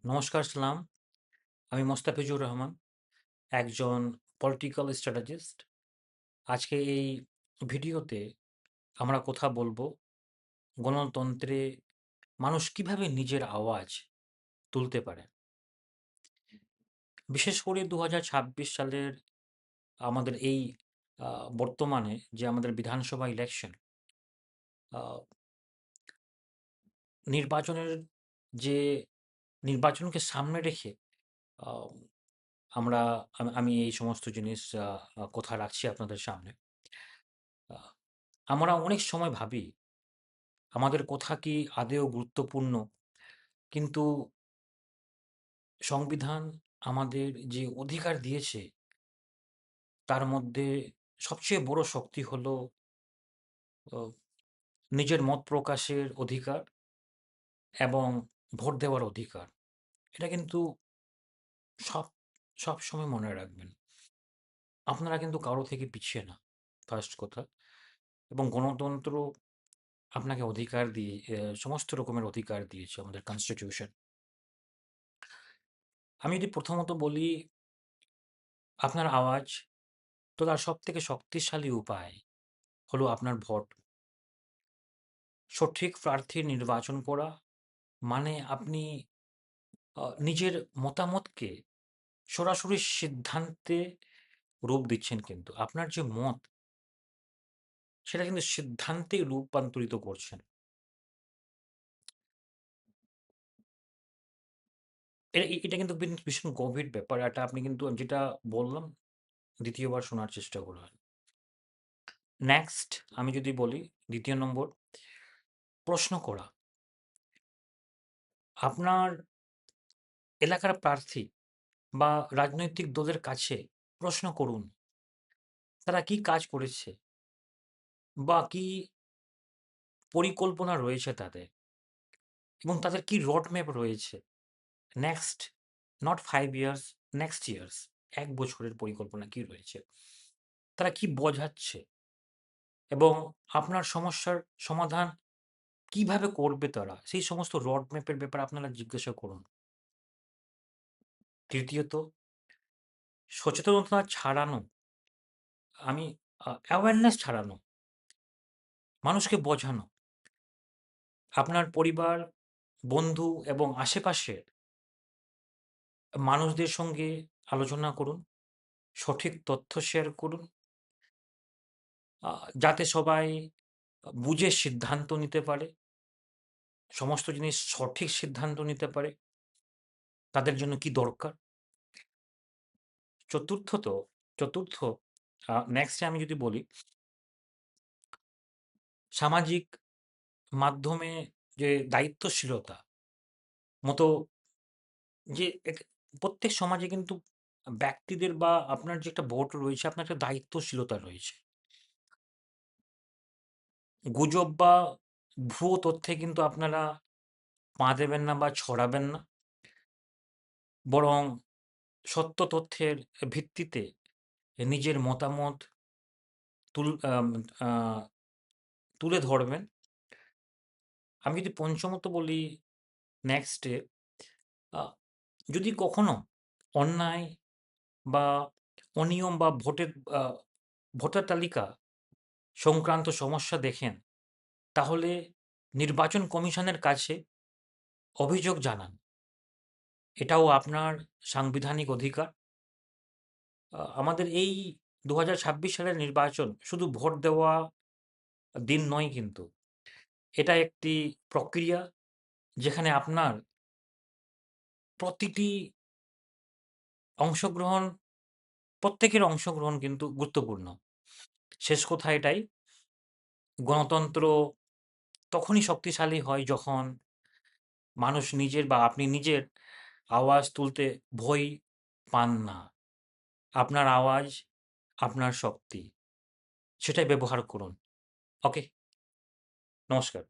নমস্কার সালাম। আমি মোস্তাফিজুর রহমান, একজন পলিটিক্যাল স্ট্র্যাটেজিস্ট। আজকে এই ভিডিওতে আমরা কথা বলবো গণতন্ত্রে মানুষ কিভাবে নিজের আওয়াজ তুলতে পারে। বিশেষ করে ২০২৬ সালের আমাদের এই বর্তমানে যে আমাদের বিধানসভা ইলেকশন, আ নির্বাচনের যে নির্বাচনকে সামনে রেখে আ আমরা আমি এই সমস্ত জিনিস কথা রাখছি আপনাদের সামনে। আ আমরা অনেক সময় ভাবি আমাদের কথা কি আদৌ গুরুত্বপূর্ণ? কিন্তু সংবিধান আমাদের যে অধিকার দিয়েছে, তার মধ্যে সবচেয়ে বড় শক্তি হলো অ নিজের মত প্রকাশের অধিকার এবং ভোট দেওয়ার অধিকার। এটা কিন্তু সব সবসময় মনে রাখবেন। আপনারা কিন্তু কারো থেকে পিছিয়ে না, ফার্স্ট কথা। এবং গণতন্ত্র আপনাকে অধিকার দিয়ে সমস্ত রকমের অধিকার দিয়েছে আমাদের কনস্টিটিউশন। আমি যদি প্রথমত বলি, আপনার আওয়াজ তোলার সবথেকে শক্তিশালী উপায় হলো আপনার ভোট। সঠিক প্রার্থী নির্বাচন করা মানে আপনি নিজের মতামতকে সরাসরি সিদ্ধান্তে রূপ দিচ্ছেন কিন্তু। আপনার যে মত, সেটা কিন্তু সিদ্ধান্তে রূপান্তরিত করছেন। এটা কিন্তু ভীষণ গভীর ব্যাপার। এটা আপনি কিন্তু যেটা বললাম, ২য় বার শোনার চেষ্টা করবেন। নেক্সট আমি যদি বলি, ২য় নম্বর, প্রশ্ন করা। আপনার এলাকার প্রার্থী বা রাজনৈতিক দলের কাছে প্রশ্ন করুন, তারা কি কাজ করেছে বা কি পরিকল্পনা রয়েছে তাদের, এবং তাদের কি রোড ম্যাপ রয়েছে next, not 5 years, next years, ১ বছরের পরিকল্পনা কি রয়েছে, তারা কি বোঝাচ্ছে এবং আপনার সমস্যার সমাধান কিভাবে করবে তারা, সেই সমস্ত রোড ম্যাপের ব্যাপারে আপনারা জিজ্ঞাসা করুন। তৃতীয়ত, সচেতনতা ছড়ানো। আমি অ্যাওয়ারনেস ছড়ানো, মানুষকে বোঝানো। আপনার পরিবার, বন্ধু এবং আশেপাশের মানুষদের সঙ্গে আলোচনা করুন, সঠিক তথ্য শেয়ার করুন, আ যাতে সবাই বুঝে সিদ্ধান্ত নিতে পারে, সমস্ত জিনিস সঠিক সিদ্ধান্ত নিতে পারে, তাদের জন্য কি দরকার। চতুর্থত চতুর্থ নেক্সটে আমি যদি বলি, সামাজিক মাধ্যমে যে দায়িত্বশীলতা মতো, যে প্রত্যেক সমাজে কিন্তু ব্যক্তিদের বা আপনার যে একটা ভোট রয়েছে, আপনার একটা দায়িত্বশীলতা রয়েছে। গুজব বা ভুয়ো তথ্যে কিন্তু আপনারা পা দেবেন না বা ছড়াবেন না। বরং সত্য তথ্যের ভিত্তিতে নিজের মতামত তুল আম আ তুলে ধরবেন। আমি যদি পঞ্চমত বলি, নেক্সটে আ যদি কখনো অন্যায় বা অনিয়ম বা আ ভোটার তালিকা সংক্রান্ত সমস্যা দেখেন, তাহলে নির্বাচন কমিশনের কাছে অভিযোগ জানান। এটাও আপনার সাংবিধানিক অধিকার। আমাদের এই ২০২৬ সালের নির্বাচন শুধু ভোট দেওয়া দিন নয় কিন্তু। এটা একটি প্রক্রিয়া, যেখানে আপনার প্রতিটি অংশগ্রহণ, প্রত্যেকের অংশগ্রহণ কিন্তু গুরুত্বপূর্ণ। শেষ কথা এটাই, গণতন্ত্র তখনই শক্তিশালী হয় যখন মানুষ নিজের বা আপনি নিজের আওয়াজ তুলতে ভয় পান না। আপনার আওয়াজ, আপনার শক্তি। সেটাই ব্যবহার করুন। ওকে, নমস্কার।